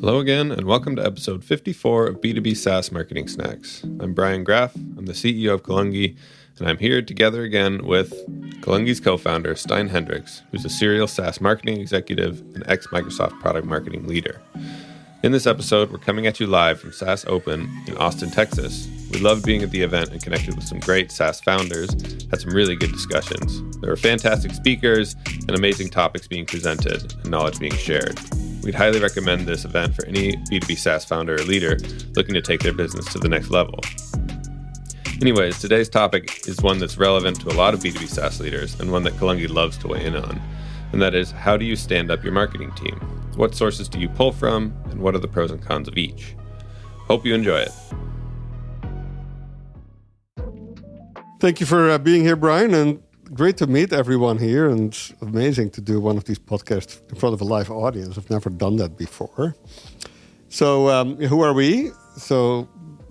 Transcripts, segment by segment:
Hello again, and welcome to episode 54 of B2B SaaS Marketing Snacks. I'm Brian Graff, I'm the CEO of Kalungi, and I'm here together again with Kalungi's co-founder, Stein Hendricks, who's a serial SaaS marketing executive and ex-Microsoft product marketing leader. In this episode, we're coming at you live from SaaSOpen in Austin, Texas. We loved being at the event and connected with some great SaaS founders, had some really good discussions. There were fantastic speakers and amazing topics being presented and knowledge being shared. We'd highly recommend this event for any B2B SaaS founder or leader looking to take their business to the next level. Anyways, today's topic is one that's relevant to a lot of B2B SaaS leaders and one that Kalungi loves to weigh in on. And that is, how do you stand up your marketing team? What sources do you pull from, and what are the pros and cons of each? Hope you enjoy it. Thank you for being here, Brian, and great to meet everyone here. And it's amazing to do one of these podcasts in front of a live audience. I've never done that before. So who are we? So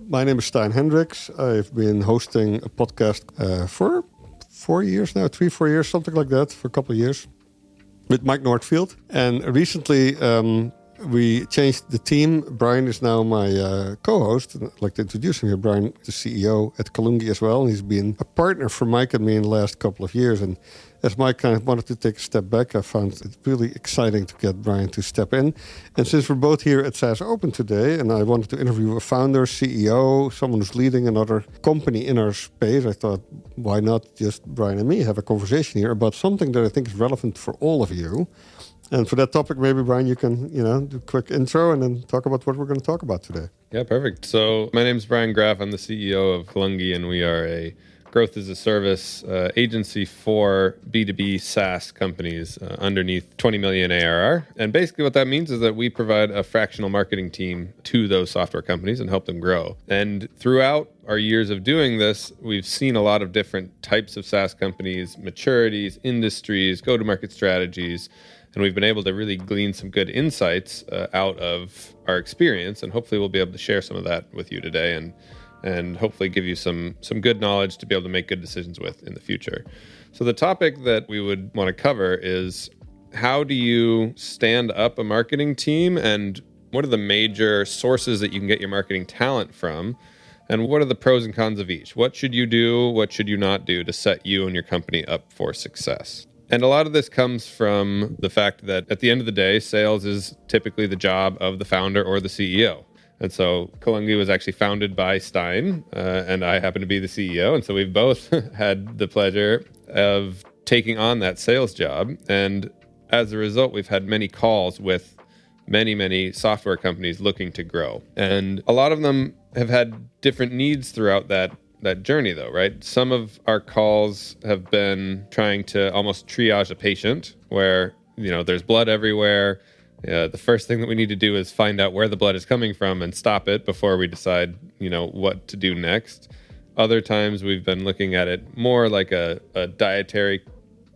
my name is Stein Hendricks. I've been hosting a podcast for 4 years now, 3-4 years, something like that, for a couple of years, with Mike Northfield. And recently we changed the team. Brian is now my co-host. I'd like to introduce him here. Brian is the CEO at Kalungi as well. He's been a partner for Mike and me in the last couple of years. And as Mike kind of wanted to take a step back, I found it really exciting to get Brian to step in. And since we're both here at SaaSOpen today, and I wanted to interview a founder, CEO, someone who's leading another company in our space, I thought, why not just Brian and me have a conversation here about something that I think is relevant for all of you. And for that topic, maybe, Brian, you can, do a quick intro and then talk about what we're going to talk about today. Yeah, perfect. So my name is Brian Graff. I'm the CEO of Kalungi, and we are a growth as a service agency for B2B SaaS companies underneath 20 million ARR. And basically what that means is that we provide a fractional marketing team to those software companies and help them grow. And throughout our years of doing this, we've seen a lot of different types of SaaS companies, maturities, industries, go-to-market strategies. And we've been able to really glean some good insights out of our experience. And hopefully we'll be able to share some of that with you today and hopefully give you some good knowledge to be able to make good decisions with in the future. So the topic that we would want to cover is, how do you stand up a marketing team, and what are the major sources that you can get your marketing talent from? And what are the pros and cons of each? What should you do? What should you not do to set you and your company up for success? And a lot of this comes from the fact that at the end of the day, sales is typically the job of the founder or the CEO. And so Kalungi was actually founded by Stein, and I happen to be the CEO. And so we've both had the pleasure of taking on that sales job. And as a result, we've had many calls with many software companies looking to grow. And a lot of them have had different needs throughout that journey, though, right? Some of our calls have been trying to almost triage a patient where, there's blood everywhere. The first thing that we need to do is find out where the blood is coming from and stop it before we decide, what to do next. Other times we've been looking at it more like a dietary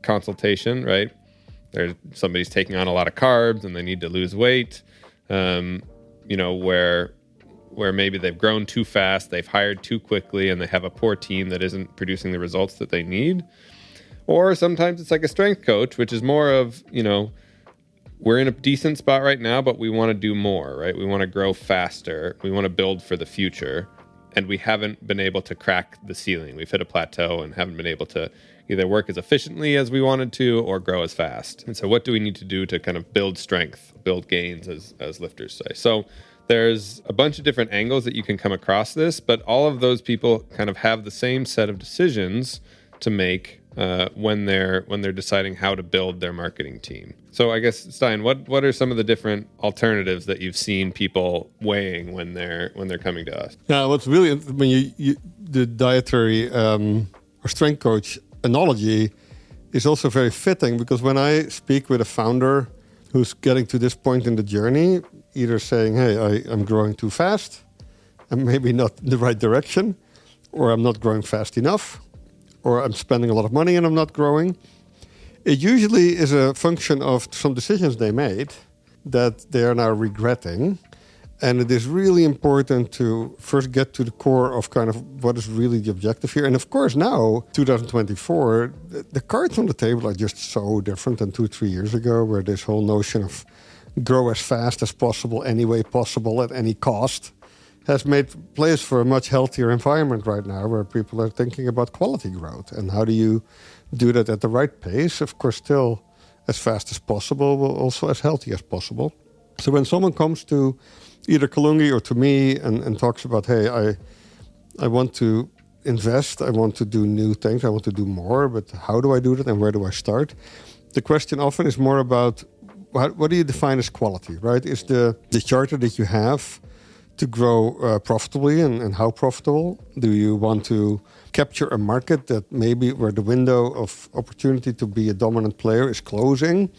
consultation, right? Somebody's taking on a lot of carbs and they need to lose weight, where maybe they've grown too fast, they've hired too quickly, and they have a poor team that isn't producing the results that they need. Or sometimes it's like a strength coach, which is more of, we're in a decent spot right now, but we want to do more, right? We want to grow faster. We want to build for the future. And we haven't been able to crack the ceiling. We've hit a plateau and haven't been able to either work as efficiently as we wanted to or grow as fast. And so what do we need to do to kind of build strength, build gains, as lifters say? So there's a bunch of different angles that you can come across this, but all of those people kind of have the same set of decisions to make when they're deciding how to build their marketing team. So I guess, Stein, what are some of the different alternatives that you've seen people weighing when they're coming to us? Yeah, what's really, when you the dietary or strength coach analogy is also very fitting, because when I speak with a founder who's getting to this point in the journey, either saying, hey, I'm growing too fast, and maybe not in the right direction, or I'm not growing fast enough, or I'm spending a lot of money and I'm not growing. It usually is a function of some decisions they made that they are now regretting. And it is really important to first get to the core of kind of what is really the objective here. And of course now, 2024, the cards on the table are just so different than 2-3 years ago, where this whole notion of grow as fast as possible, any way possible, at any cost, has made place for a much healthier environment right now where people are thinking about quality growth. And how do you do that at the right pace? Of course, still as fast as possible, but also as healthy as possible. So when someone comes to either Kalungi or to me and talks about, hey, I want to invest, I want to do new things, I want to do more, but how do I do that and where do I start? The question often is more about what do you define as quality, right? Is the charter that you have to grow profitably and how profitable? Do you want to capture a market that maybe where the window of opportunity to be a dominant player is closing?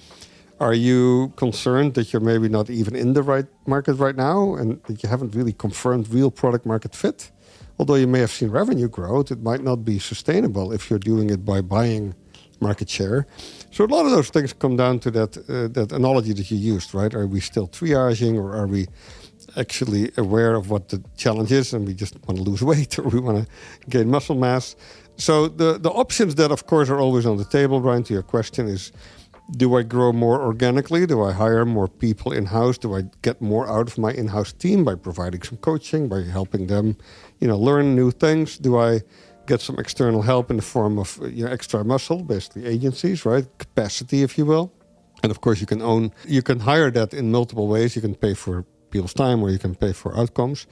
Are you concerned that you're maybe not even in the right market right now and that you haven't really confirmed real product market fit? Although you may have seen revenue growth, it might not be sustainable if you're doing it by buying market share. So a lot of those things come down to that analogy that you used, right? Are we still triaging or are we actually aware of what the challenge is and we just want to lose weight or we want to gain muscle mass? So the options that, of course, are always on the table, Brian, to your question is, do I grow more organically? Do I hire more people in-house? Do I get more out of my in-house team by providing some coaching, by helping them, learn new things? Do I get some external help in the form of extra muscle, basically agencies, right? Capacity, if you will. And of course, you can hire that in multiple ways. You can pay for people's time or you can pay for outcomes.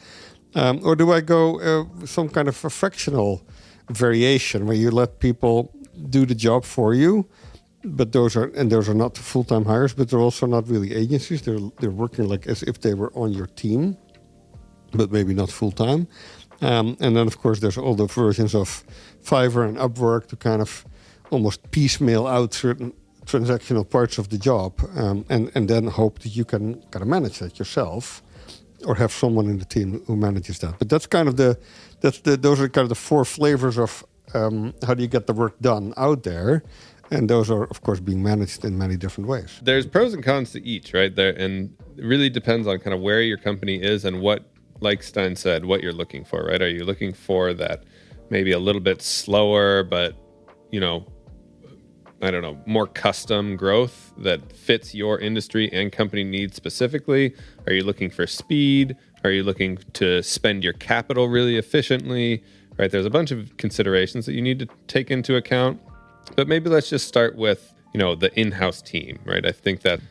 Or do I go some kind of a fractional variation where you let people do the job for you? But those are not full-time hires, but they're also not really agencies. They're working like as if they were on your team, but maybe not full-time. And then, of course, there's all the versions of Fiverr and Upwork to kind of almost piecemeal out certain transactional parts of the job, and then hope that you can kind of manage that yourself, or have someone in the team who manages that. But that's kind of those are kind of the four flavors of how do you get the work done out there. And those are, of course, being managed in many different ways. There's pros and cons to each, right? And it really depends on kind of where your company is and what, like Stein said, what you're looking for, right? Are you looking for that maybe a little bit slower, but, more custom growth that fits your industry and company needs specifically? Are you looking for speed? Are you looking to spend your capital really efficiently, right? There's a bunch of considerations that you need to take into account. But maybe let's just start with, the in-house team, right? I think that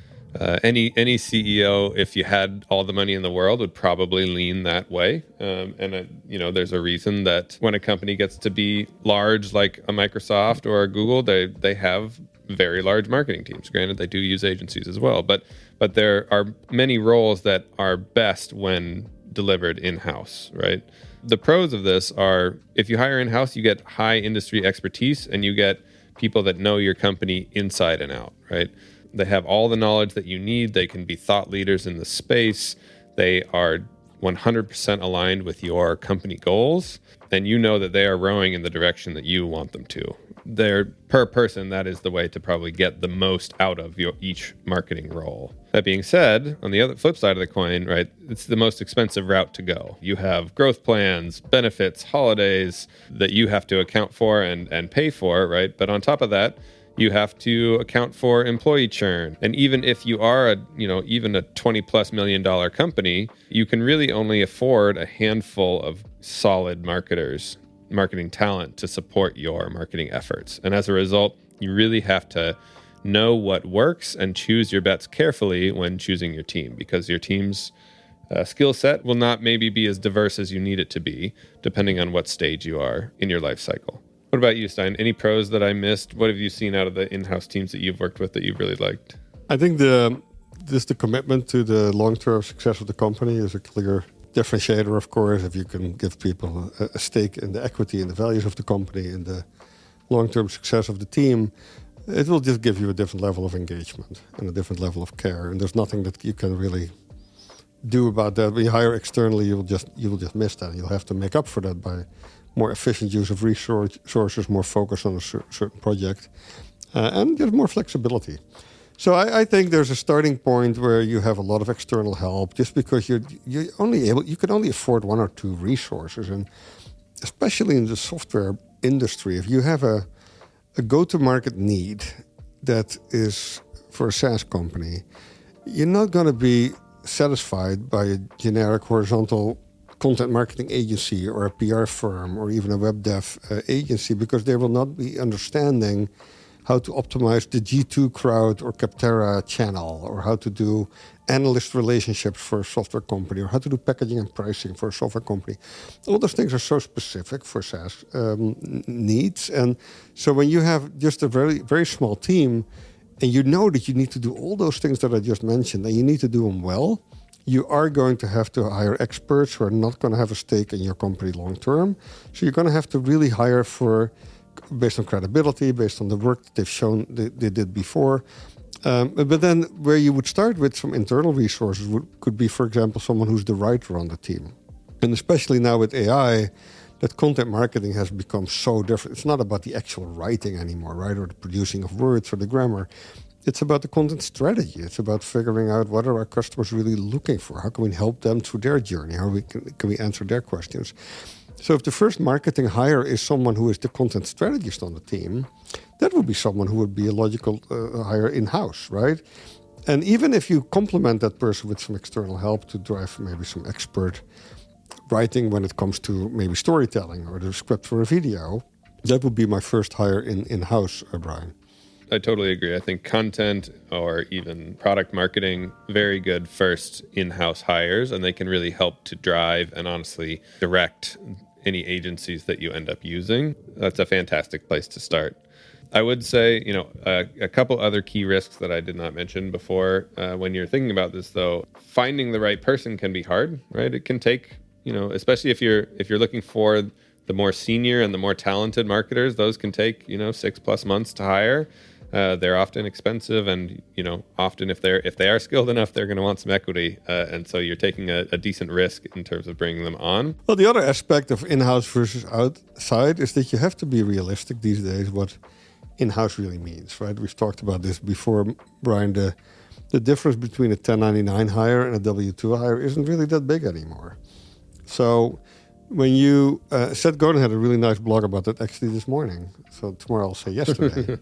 any CEO, if you had all the money in the world, would probably lean that way. There's a reason that when a company gets to be large, like a Microsoft or a Google, they have very large marketing teams. Granted, they do use agencies as well, but there are many roles that are best when delivered in-house, right? The pros of this are if you hire in-house, you get high industry expertise and you get people that know your company inside and out, right? They have all the knowledge that you need. They can be thought leaders in the space. They are 100% aligned with your company goals, and you know that they are rowing in the direction that you want them to. They're per person, that is the way to probably get the most out of each marketing role. That being said, on the other flip side of the coin, right, it's the most expensive route to go. You have growth plans, benefits, holidays that you have to account for and pay for, right? But on top of that, you have to account for employee churn. And even if you are even a $20+ million company, you can really only afford a handful of solid marketing talent to support your marketing efforts. And as a result, you really have to know what works and choose your bets carefully when choosing your team, because your team's skill set will not maybe be as diverse as you need it to be, depending on what stage you are in your life cycle. What about you, Stein? Any pros that I missed? What have you seen out of the in-house teams that you've worked with that you've really liked? I think the commitment to the long-term success of the company is a clear differentiator, of course. If you can give people a stake in the equity and the values of the company and the long-term success of the team, it will just give you a different level of engagement and a different level of care. And there's nothing that you can really do about that. When you hire externally, you will just miss that. You'll have to make up for that by more efficient use of resources, more focus on a certain project, and there's more flexibility. So I think there's a starting point where you have a lot of external help, just because you can only afford one or two resources, and especially in the software industry, if you have a go-to-market need that is for a SaaS company, you're not going to be satisfied by a generic horizontal content marketing agency or a PR firm or even a web dev agency, because they will not be understanding how to optimize the G2 crowd or Capterra channel, or how to do analyst relationships for a software company, or how to do packaging and pricing for a software company. All those things are so specific for SaaS needs. And so when you have just a very, very small team, and you know that you need to do all those things that I just mentioned, and you need to do them well, you are going to have to hire experts who are not going to have a stake in your company long term. So you're going to have to really hire based on credibility, based on the work that they've shown they did before. But then where you would start with some internal resources could be, for example, someone who's the writer on the team. And especially now with AI, that content marketing has become so different. It's not about the actual writing anymore, right? Or the producing of words or the grammar. It's about the content strategy. It's about figuring out what are our customers really looking for? How can we help them through their journey? How can we answer their questions? So if the first marketing hire is someone who is the content strategist on the team, that would be someone who would be a logical hire in-house, right? And even if you complement that person with some external help to drive maybe some expert writing when it comes to maybe storytelling or the script for a video, that would be my first hire in-house, Brian. I totally agree. I think content or even product marketing, very good first in-house hires, and they can really help to drive and honestly direct any agencies that you end up using. That's a fantastic place to start. I would say, a couple other key risks that I did not mention before. When you're thinking about this, though, finding the right person can be hard, right? It can take, especially if you're looking for the more senior and the more talented marketers, those can take, 6+ months to hire. They're often expensive, and often if they are skilled enough, they're going to want some equity, and so you're taking a decent risk in terms of bringing them on. Well, the other aspect of in-house versus outside is that you have to be realistic these days what in-house really means, right? We've talked about this before, Brian. The difference between a 1099 hire and a W-2 hire isn't really that big anymore. So when you Seth Godin had a really nice blog about that actually this morning. So tomorrow I'll say yesterday.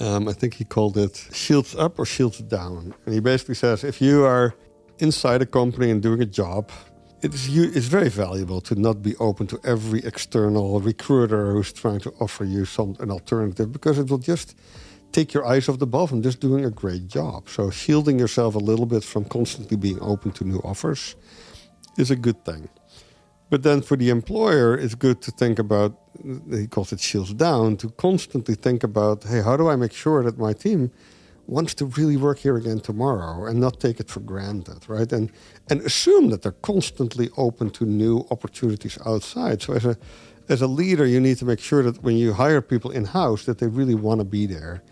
I think he called it shields up or shields down. And he basically says, if you are inside a company and doing a job, it's very valuable to not be open to every external recruiter who's trying to offer you an alternative, because it will just take your eyes off the ball from just doing a great job. So shielding yourself a little bit from constantly being open to new offers is a good thing. But then for the employer, it's good to think about, he calls it shields down, to constantly think about, hey, how do I make sure that my team wants to really work here again tomorrow and not take it for granted, right? And assume that they're constantly open to new opportunities outside. So as a leader, you need to make sure that when you hire people in-house, that they really want to be there.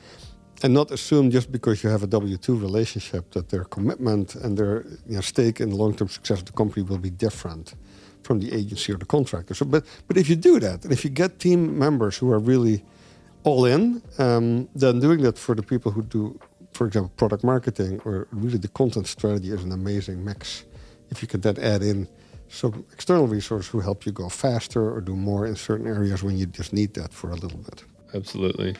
And not assume just because you have a W-2 relationship that their commitment and their stake in the long-term success of the company will be different from the agency or the contractor. So, but if you do that, and if you get team members who are really all in, then doing that for the people who do, for example, product marketing or really the content strategy is an amazing mix. If you can then add in some external resource who help you go faster or do more in certain areas when you just need that for a little bit. Absolutely.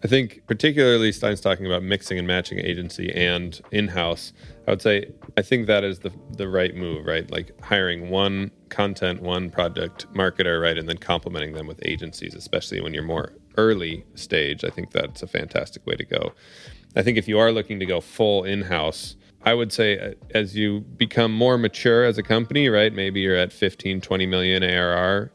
I think particularly Stein's talking about mixing and matching agency and in-house. I would say I think that is the right move, right? Like hiring one content, one product marketer, right? And then complementing them with agencies, especially when you're more early stage. I think that's a fantastic way to go. I think if you are looking to go full in-house, I would say as you become more mature as a company, right? Maybe you're at 15, 20 million ARR.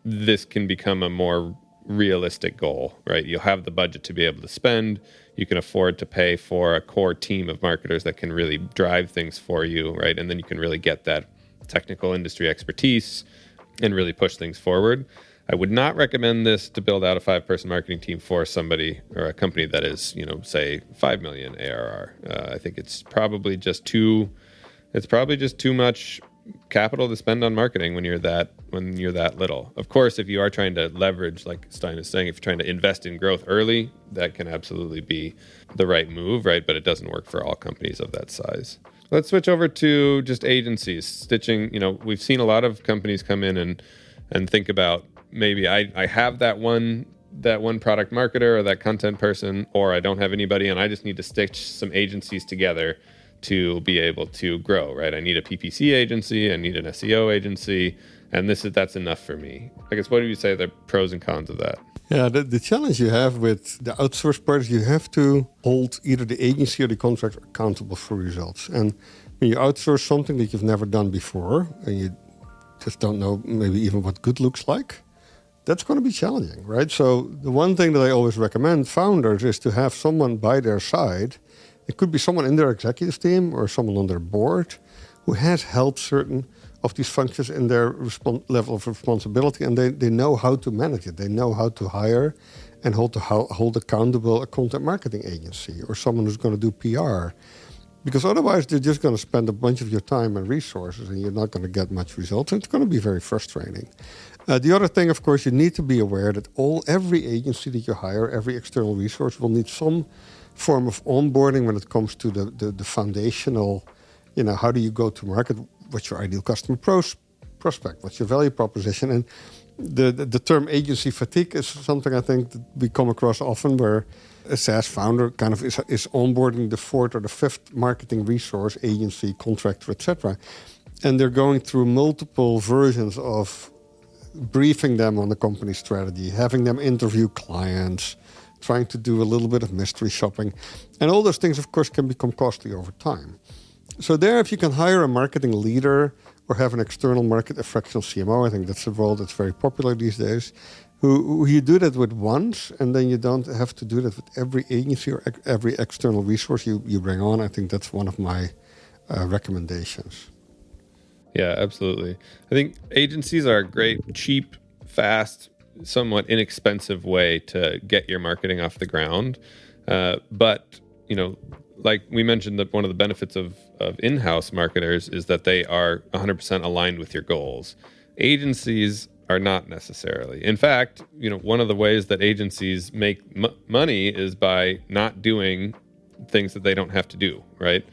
This can become a more realistic goal, right? You'll have the budget to be able to spend. You can afford to pay for a core team of marketers that can really drive things for you, right? And then you can really get that technical industry expertise and really push things forward. I would not recommend this to build out a 5-person marketing team for somebody or a company that is, say 5 million ARR. I think it's probably just too much capital to spend on marketing when you're that little. Of course, if you are trying to leverage, like Stein is saying, if you're trying to invest in growth early, that can absolutely be the right move, right? But it doesn't work for all companies of that size. Let's switch over to just agencies. Stitching, we've seen a lot of companies come in and think about, maybe I have that one that one product marketer or that content person, or I don't have anybody and I just need to stitch some agencies together to be able to grow, right? I need a PPC agency, I need an SEO agency, and that's enough for me. I guess, what do you say are the pros and cons of that? Yeah, the challenge you have with the outsourced part is you have to hold either the agency or the contractor accountable for results. And when you outsource something that you've never done before, and you just don't know maybe even what good looks like, that's going to be challenging, right? So the one thing that I always recommend founders is to have someone by their side. It could be someone in their executive team or someone on their board who has held certain of these functions in their level of responsibility, and they know how to manage it. They know how to hire and hold accountable a content marketing agency or someone who's going to do PR. Because otherwise, they're just going to spend a bunch of your time and resources, and you're not going to get much results. And it's going to be very frustrating. The other thing, of course, you need to be aware that every agency that you hire, every external resource will need some form of onboarding when it comes to the foundational, how do you go to market, what's your ideal customer prospect, what's your value proposition. And the term agency fatigue is something I think that we come across often, where a SaaS founder kind of is onboarding the fourth or the fifth marketing resource, agency, contractor, etc. And they're going through multiple versions of briefing them on the company strategy, having them interview clients, trying to do a little bit of mystery shopping. And all those things, of course, can become costly over time. So there, if you can hire a marketing leader or have an external a fractional CMO, I think that's a role that's very popular these days, who you do that with once, and then you don't have to do that with every agency or every external resource you bring on. I think that's one of my recommendations. Yeah, absolutely. I think agencies are a great, cheap, fast, somewhat inexpensive way to get your marketing off the ground. But, like we mentioned, that one of the benefits of in-house marketers is that they are 100% aligned with your goals. Agencies are not necessarily. In fact, one of the ways that agencies make money is by not doing things that they don't have to do, right?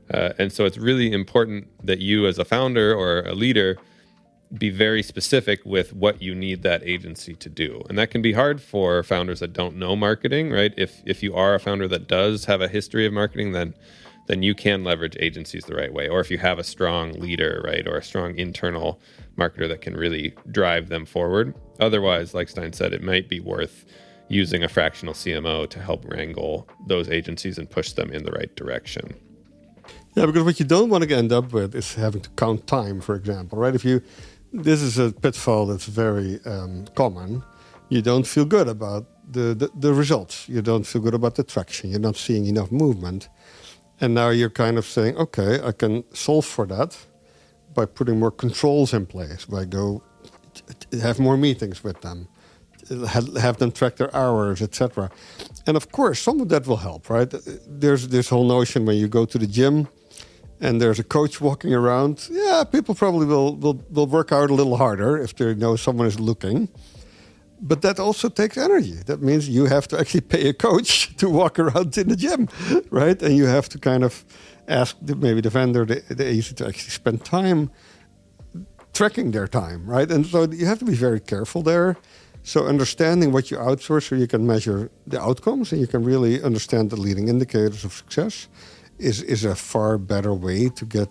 And so it's really important that you as a founder or a leader be very specific with what you need that agency to do. And that can be hard for founders that don't know marketing, right? If you are a founder that does have a history of marketing, then you can leverage agencies the right way. Or if you have a strong leader, right, or a strong internal marketer that can really drive them forward. Otherwise, like Stein said, it might be worth using a fractional CMO to help wrangle those agencies and push them in the right direction. Yeah, because what you don't want to end up with is having to count time, for example, right? This is a pitfall that's very common. You don't feel good about the results. You don't feel good about the traction. You're not seeing enough movement. And now you're kind of saying, okay, I can solve for that by putting more controls in place, by have more meetings with them, have them track their hours, etc. And of course, some of that will help, right? There's this whole notion when you go to the gym and there's a coach walking around, people probably will work out a little harder if they know someone is looking. But that also takes energy. That means you have to actually pay a coach to walk around in the gym, right? And you have to kind of ask maybe the vendor, the agency, to actually spend time tracking their time, right? And so you have to be very careful there. So understanding what you outsource so you can measure the outcomes and you can really understand the leading indicators of success is a far better way to get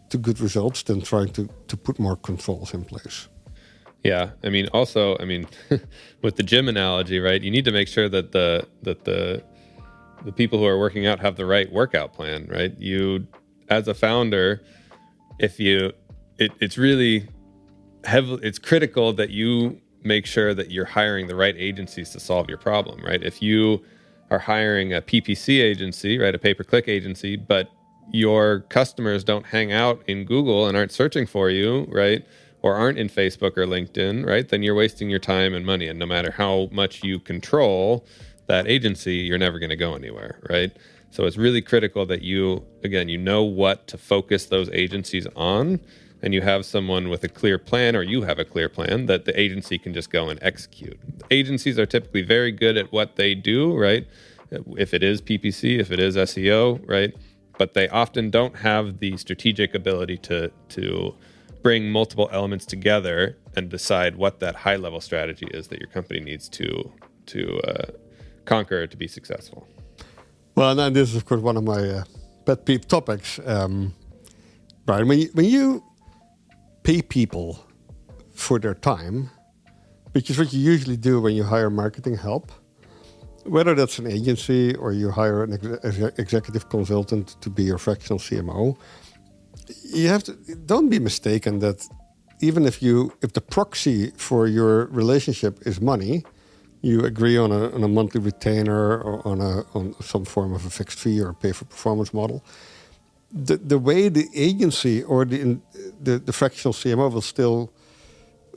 to good results than trying to put more controls in place. Yeah, also, with the gym analogy, right? You need to make sure that the people who are working out have the right workout plan, right? You, as a founder, it's really it's critical that you make sure that you're hiring the right agencies to solve your problem, right? If you are hiring a PPC agency, right, a pay-per-click agency, but your customers don't hang out in Google and aren't searching for you, right, or aren't in Facebook or LinkedIn, right, then you're wasting your time and money. And no matter how much you control that agency, you're never going to go anywhere, right? So it's really critical that you know what to focus those agencies on, and you have someone with a clear plan, or you have a clear plan that the agency can just go and execute. Agencies are typically very good at what they do, right? If it is PPC, if it is SEO, right? But they often don't have the strategic ability to bring multiple elements together and decide what that high-level strategy is that your company needs to conquer to be successful. Well, and this is, of course, one of my pet peeve topics. Brian, when you pay people for their time, which is what you usually do when you hire marketing help, whether that's an agency or you hire an executive consultant to be your fractional CMO, you have to don't be mistaken that even if the proxy for your relationship is money, you agree on a monthly retainer or on some form of a fixed fee or a pay for performance model. The way the agency or the fractional CMO will still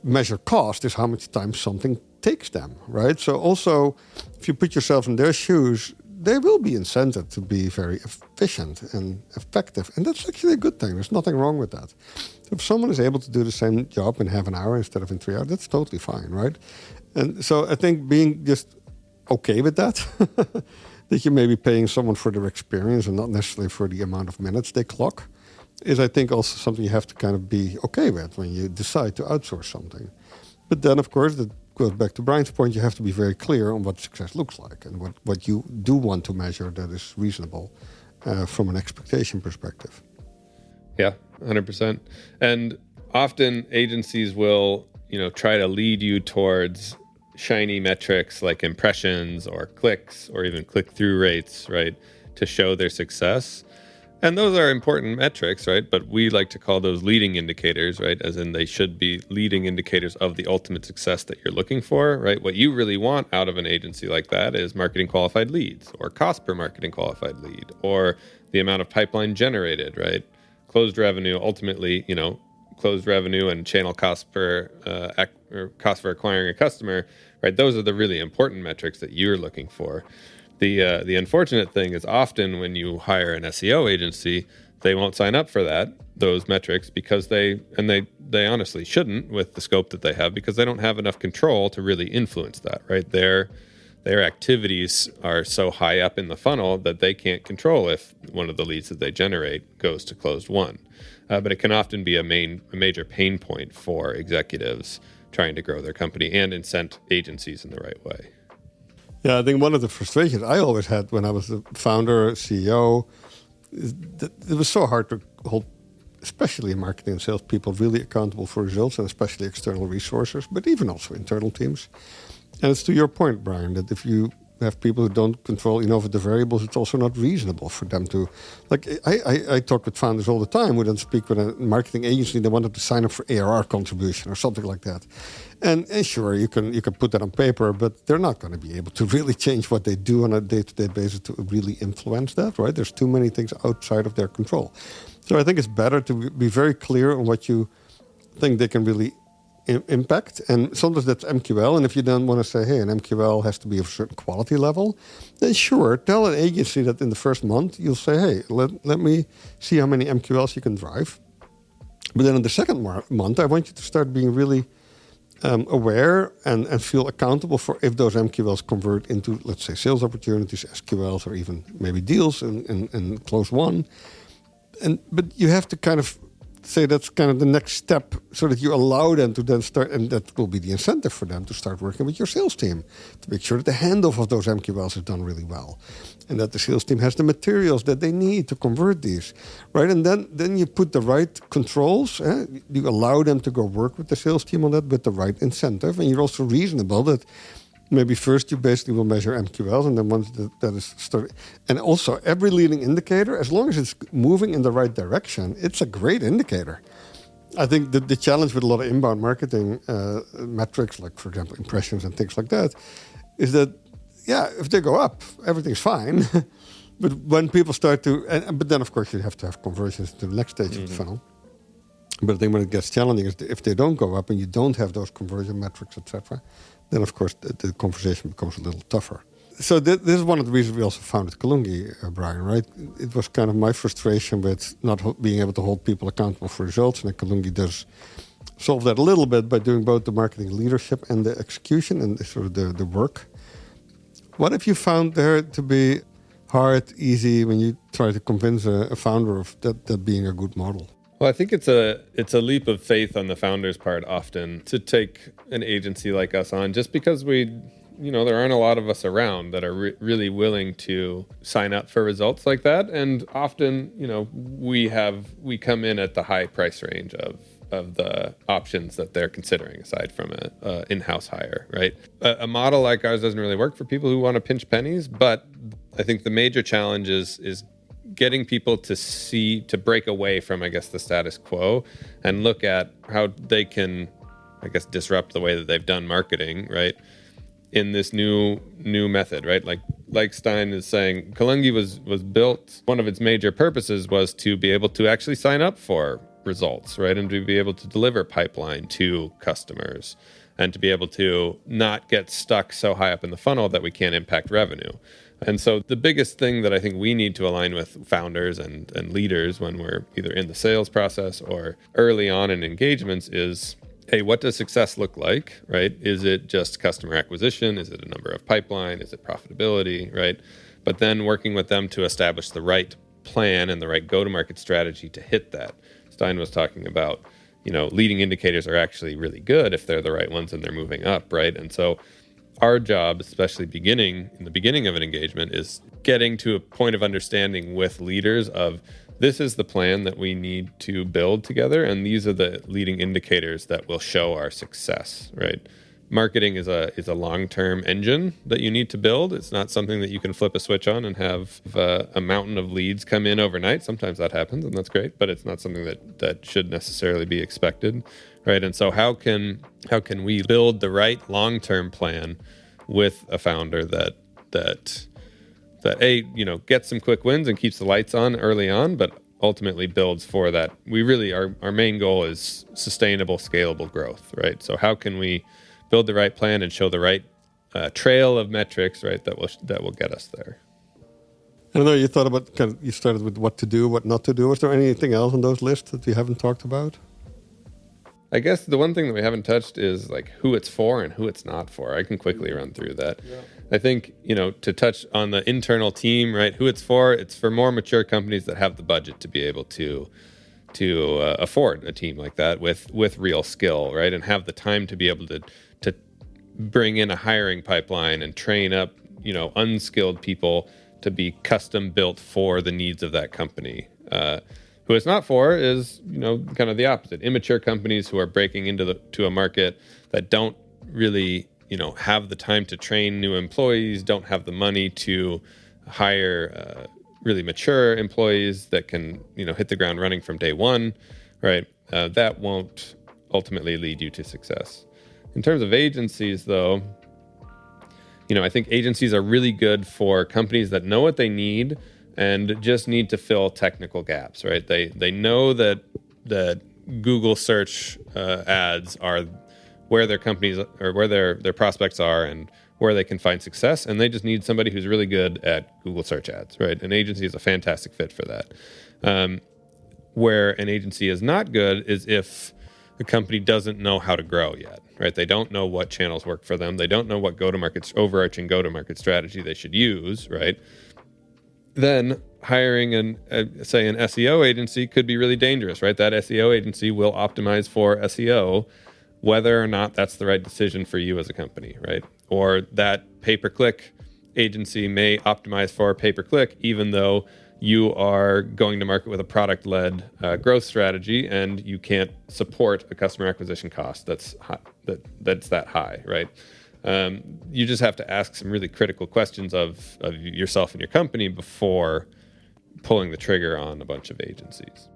measure cost is how much time something takes them, right? So also, if you put yourself in their shoes, they will be incented to be very efficient and effective. And that's actually a good thing. There's nothing wrong with that. If someone is able to do the same job in half an hour instead of in 3 hours, that's totally fine, right? And so I think being just okay with that, that you may be paying someone for their experience and not necessarily for the amount of minutes they clock, is I think also something you have to kind of be okay with when you decide to outsource something. But then, of course, that goes back to Brian's point, you have to be very clear on what success looks like and what you do want to measure that is reasonable from an expectation perspective. Yeah, 100%. And often agencies will, try to lead you towards shiny metrics like impressions or clicks or even click-through rates, right, to show their success. And those are important metrics, right? But we like to call those leading indicators, right? As in they should be leading indicators of the ultimate success that you're looking for, right? What you really want out of an agency like that is marketing qualified leads or cost per marketing qualified lead or the amount of pipeline generated, right? Closed revenue, ultimately, closed revenue and channel cost per or cost for acquiring a customer, right? Those are the really important metrics that you're looking for. The unfortunate thing is often when you hire an SEO agency, they won't sign up for those metrics because they honestly shouldn't with the scope that they have because they don't have enough control to really influence that, right? Their activities are so high up in the funnel that they can't control if one of the leads that they generate goes to closed won. But it can often be a major pain point for executives trying to grow their company and incent agencies in the right way. Yeah, I think one of the frustrations I always had when I was the founder, CEO, is that it was so hard to hold, especially marketing and sales people, really accountable for results, and especially external resources, but even also internal teams. And it's to your point, Brian, that if you have people who don't control enough of the variables, it's also not reasonable for them to... Like, I talk with founders all the time who then speak with a marketing agency, they wanted to sign up for ARR contribution or something like that. And sure, you can put that on paper, but they're not going to be able to really change what they do on a day-to-day basis to really influence that, right? There's too many things outside of their control. So I think it's better to be very clear on what you think they can really impact. And sometimes that's MQL. And if you then want to say, hey, an MQL has to be of a certain quality level, then sure, tell an agency that in the first month, you'll say, hey, let me see how many MQLs you can drive. But then in the second month, I want you to start being really aware and feel accountable for if those MQLs convert into, let's say, sales opportunities, SQLs, or even maybe deals in close won. But you have to kind of say that's kind of the next step so that you allow them to then start, and that will be the incentive for them to start working with your sales team to make sure that the handoff of those MQLs is done really well and that the sales team has the materials that they need to convert these, right? And then you put the right controls, you allow them to go work with the sales team on that with the right incentive, and you're also reasonable that maybe first you basically will measure MQLs, and then once that is started. And also every leading indicator, as long as it's moving in the right direction, it's a great indicator. I think the challenge with a lot of inbound marketing metrics, like, for example, impressions and things like that, is that, yeah, if they go up, everything's fine. But when people start to, but then of course you have to have conversions to the next stage of the funnel. But I think when it gets challenging is if they don't go up and you don't have those conversion metrics, etc., then of course the conversation becomes a little tougher. So this is one of the reasons we also founded Kalungi, Brian, right? It was kind of my frustration with not being able to hold people accountable for results, and Kalungi does solve that a little bit by doing both the marketing leadership and the execution and sort of the work. What have you found there to be hard, easy, when you try to convince a founder of that being a good model? Well, I think it's a leap of faith on the founder's part often to take an agency like us on, just because we there aren't a lot of us around that are really willing to sign up for results like that. And often, we come in at the high price range of the options that they're considering aside from a in-house hire, right? A model like ours doesn't really work for people who want to pinch pennies, but I think the major challenge is getting people to break away from, I guess, the status quo and look at how they can, I guess, disrupt the way that they've done marketing, right? In this new method, right? Like Stein is saying, Kalungi was built, one of its major purposes was to be able to actually sign up for results, right? And to be able to deliver pipeline to customers and to be able to not get stuck so high up in the funnel that we can't impact revenue. And so the biggest thing that I think we need to align with founders and leaders when we're either in the sales process or early on in engagements is, hey, what does success look like, right? Is it just customer acquisition? Is it a number of pipeline? Is it profitability, right? But then working with them to establish the right plan and the right go-to-market strategy to hit that. Stein was talking about, leading indicators are actually really good if they're the right ones and they're moving up, right? And so our job, especially in the beginning of an engagement, is getting to a point of understanding with leaders of this is the plan that we need to build together, and these are the leading indicators that will show our success, right? Marketing is a long-term engine that you need to build. It's not something that you can flip a switch on and have a mountain of leads come in overnight. Sometimes that happens, and that's great, but it's not something that should necessarily be expected, right? And so how can we build the right long-term plan with a founder that gets some quick wins and keeps the lights on early on, but ultimately builds for that. We really, our main goal is sustainable, scalable growth, right? So how can we build the right plan and show the right trail of metrics, right, that will get us there? I know you thought about you started with what to do, what not to do. Was there anything else on those lists that we haven't talked about? I guess the one thing that we haven't touched is like who it's for and who it's not for. I can quickly run through that. Yeah. I think, to touch on the internal team, right, who it's for more mature companies that have the budget to be able to afford a team like that with real skill, right, and have the time to be able to bring in a hiring pipeline and train up, unskilled people to be custom built for the needs of that company. Who it's not for is, kind of the opposite. Immature companies who are breaking into a market that don't really, have the time to train new employees, don't have the money to hire really mature employees that can, hit the ground running from day one, right? That won't ultimately lead you to success. In terms of agencies, though, I think agencies are really good for companies that know what they need and just need to fill technical gaps, right? They know that Google search ads are where their companies or where their prospects are and where they can find success, and they just need somebody who's really good at Google search ads, right? An agency is a fantastic fit for that. Where an agency is not good is if the company doesn't know how to grow yet, right? They don't know what channels work for them. They don't know what overarching go-to-market strategy they should use, right? Then hiring say an SEO agency could be really dangerous, right? That SEO agency will optimize for SEO, whether or not that's the right decision for you as a company, right? Or that pay-per-click agency may optimize for pay-per-click, even though you are going to market with a product-led growth strategy, and you can't support a customer acquisition cost that's that high, right? You just have to ask some really critical questions of yourself and your company before pulling the trigger on a bunch of agencies.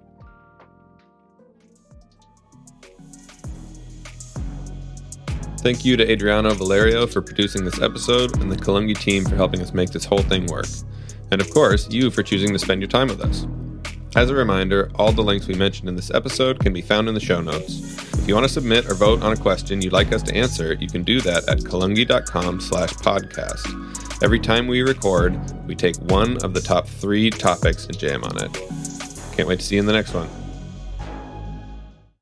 Thank you to Adriano Valerio for producing this episode and the Kalungi team for helping us make this whole thing work. And of course, you for choosing to spend your time with us. As a reminder, all the links we mentioned in this episode can be found in the show notes. If you want to submit or vote on a question you'd like us to answer, you can do that at kalungi.com/podcast. Every time we record, we take one of the top 3 topics and jam on it. Can't wait to see you in the next one.